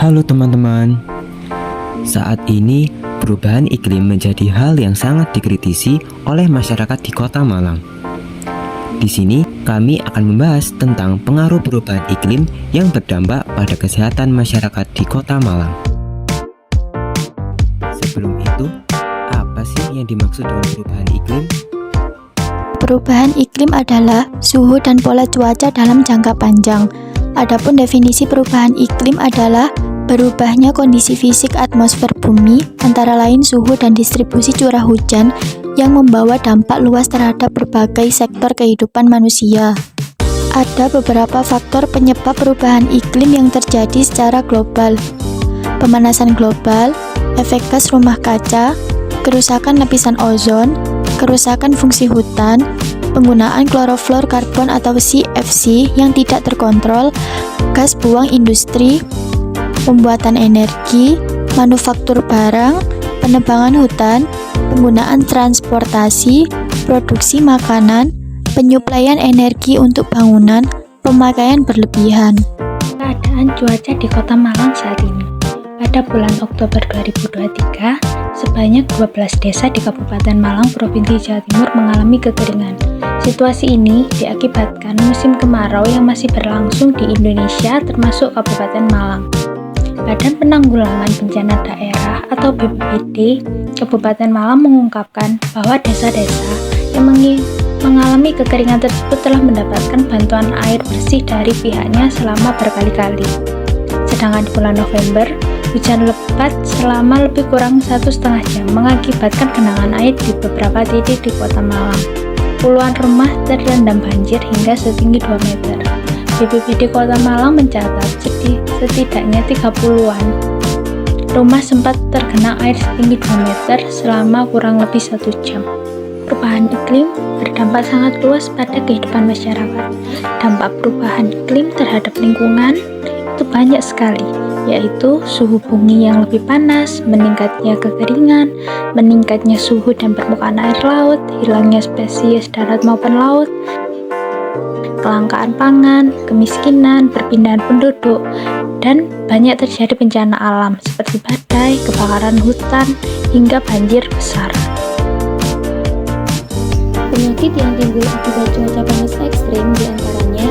Halo teman-teman. Saat ini perubahan iklim menjadi hal yang sangat dikritisi oleh masyarakat di Kota Malang. Di sini kami akan membahas tentang pengaruh perubahan iklim yang berdampak pada kesehatan masyarakat di Kota Malang. Sebelum itu, apa sih yang dimaksud dengan perubahan iklim? Perubahan iklim adalah suhu dan pola cuaca dalam jangka panjang. Adapun definisi perubahan iklim adalah berubahnya kondisi fisik atmosfer bumi, antara lain suhu dan distribusi curah hujan yang membawa dampak luas terhadap berbagai sektor kehidupan manusia. Ada beberapa faktor penyebab perubahan iklim yang terjadi secara global. Pemanasan global, efek gas rumah kaca, kerusakan lapisan ozon, kerusakan fungsi hutan, penggunaan klorofluorkarbon atau CFC yang tidak terkontrol, gas buang industri, pembuatan energi, manufaktur barang, penebangan hutan, penggunaan transportasi, produksi makanan, penyuplaian energi untuk bangunan, pemakaian berlebihan. Keadaan cuaca di Kota Malang saat ini. Pada bulan Oktober 2023, sebanyak 12 desa di Kabupaten Malang, Provinsi Jawa Timur mengalami kekeringan. Situasi ini diakibatkan musim kemarau yang masih berlangsung di Indonesia termasuk Kabupaten Malang. Badan Penanggulangan Bencana Daerah atau BPBD Kabupaten Malang mengungkapkan bahwa desa-desa yang mengalami kekeringan tersebut telah mendapatkan bantuan air bersih dari pihaknya selama berkali-kali. Sedangkan di bulan November, hujan lebat selama lebih kurang 1,5 jam mengakibatkan genangan air di beberapa titik di Kota Malang. Puluhan rumah terendam banjir hingga setinggi 2 meter. BPBD Kota Malang mencatat setidaknya 30-an rumah sempat tergenang air setinggi 2 meter selama kurang lebih 1 jam. Perubahan iklim berdampak sangat luas pada kehidupan masyarakat. Dampak perubahan iklim terhadap lingkungan itu banyak sekali, yaitu suhu bumi yang lebih panas, meningkatnya kekeringan, meningkatnya suhu dan permukaan air laut, hilangnya spesies darat maupun laut, kelangkaan pangan, kemiskinan, perpindahan penduduk, dan banyak terjadi bencana alam seperti badai, kebakaran hutan, hingga banjir besar. Penyakit yang timbul akibat cuaca panas ekstrim diantaranya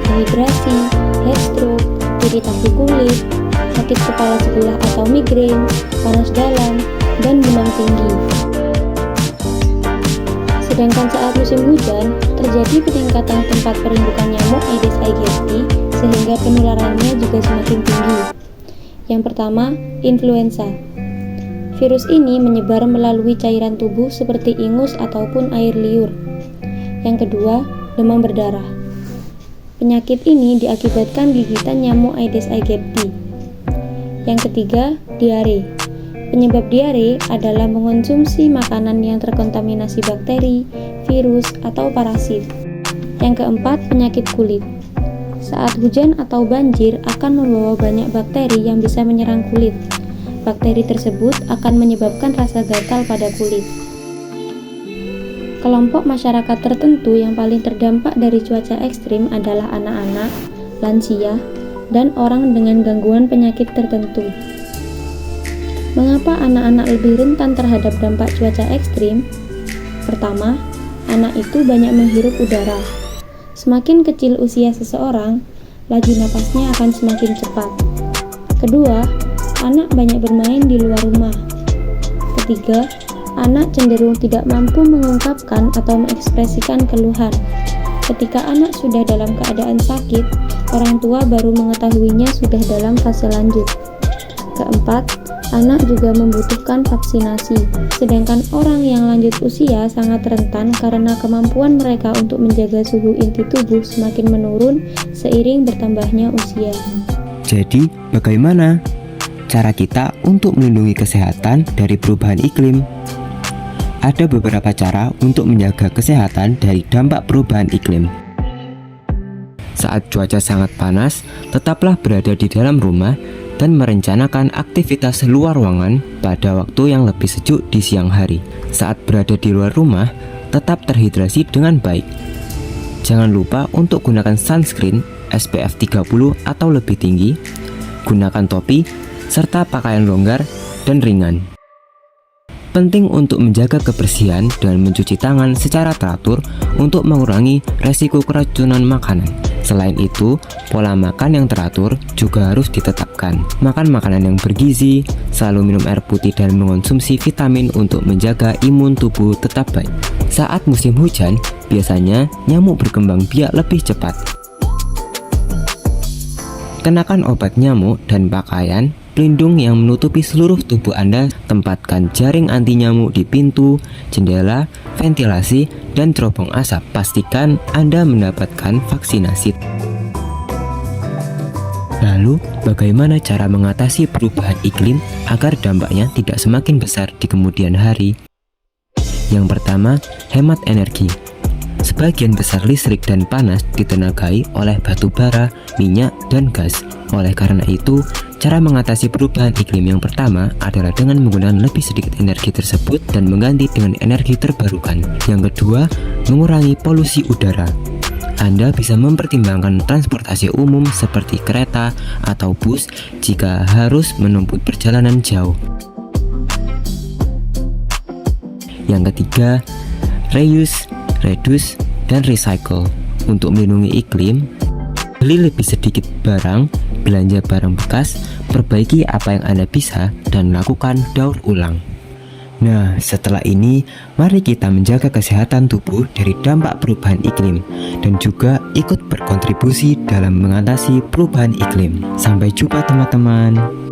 dehidrasi, heat stroke, iritasi kulit, sakit kepala sebelah atau migrain, panas dalam, dan demam tinggi. Sedangkan saat musim hujan, terjadi peningkatan tempat perindukan nyamuk Aedes aegypti sehingga penularannya juga semakin tinggi. Yang pertama, influenza. Virus ini menyebar melalui cairan tubuh seperti ingus ataupun air liur. Yang kedua, demam berdarah. Penyakit ini diakibatkan gigitan nyamuk Aedes aegypti. Yang ketiga, diare. Penyebab diare adalah mengonsumsi makanan yang terkontaminasi bakteri, virus, atau parasit. Yang keempat, penyakit kulit. Saat hujan atau banjir akan membawa banyak bakteri yang bisa menyerang kulit. Bakteri tersebut akan menyebabkan rasa gatal pada kulit. Kelompok masyarakat tertentu yang paling terdampak dari cuaca ekstrim adalah anak-anak, lansia, dan orang dengan gangguan penyakit tertentu. Mengapa anak-anak lebih rentan terhadap dampak cuaca ekstrim? Pertama, anak itu banyak menghirup udara. Semakin kecil usia seseorang, laju napasnya akan semakin cepat. Kedua, anak banyak bermain di luar rumah. Ketiga, anak cenderung tidak mampu mengungkapkan atau mengekspresikan keluhan. Ketika anak sudah dalam keadaan sakit, orang tua baru mengetahuinya sudah dalam fase lanjut. Keempat, anak juga membutuhkan vaksinasi, sedangkan orang yang lanjut usia sangat rentan karena kemampuan mereka untuk menjaga suhu inti tubuh semakin menurun seiring bertambahnya usia. Jadi, bagaimana cara kita untuk melindungi kesehatan dari perubahan iklim? Ada beberapa cara untuk menjaga kesehatan dari dampak perubahan iklim. Saat cuaca sangat panas, tetaplah berada di dalam rumah dan merencanakan aktivitas luar ruangan pada waktu yang lebih sejuk di siang hari. Saat berada di luar rumah, tetap terhidrasi dengan baik. Jangan lupa untuk gunakan sunscreen SPF 30 atau lebih tinggi gunakan topi, serta pakaian longgar dan ringan. Penting untuk menjaga kebersihan dan mencuci tangan secara teratur untuk mengurangi resiko keracunan makanan. Selain itu, pola makan yang teratur juga harus ditetapkan. Makan makanan yang bergizi, selalu minum air putih dan mengonsumsi vitamin untuk menjaga imun tubuh tetap baik. Saat musim hujan, biasanya nyamuk berkembang biak lebih cepat. Kenakan obat nyamuk dan pakaian pelindung yang menutupi seluruh tubuh Anda. Tempatkan jaring anti nyamuk di pintu, jendela, ventilasi, dan terowong asap. Pastikan Anda mendapatkan vaksinasi. Lalu, bagaimana cara mengatasi perubahan iklim agar dampaknya tidak semakin besar di kemudian hari? Yang pertama, hemat energi. Sebagian besar listrik dan panas ditenagai oleh batu bara, minyak, dan gas. Oleh karena itu, cara mengatasi perubahan iklim yang pertama adalah dengan menggunakan lebih sedikit energi tersebut dan mengganti dengan energi terbarukan. Yang kedua, mengurangi polusi udara. Anda bisa mempertimbangkan transportasi umum seperti kereta atau bus jika harus menempuh perjalanan jauh. Yang ketiga, reuse, reduce, dan recycle. Untuk melindungi iklim, beli lebih sedikit barang, belanja barang bekas, perbaiki apa yang Anda bisa, dan lakukan daur ulang. Nah, setelah ini, mari kita menjaga kesehatan tubuh dari dampak perubahan iklim dan juga ikut berkontribusi dalam mengatasi perubahan iklim. Sampai jumpa teman-teman.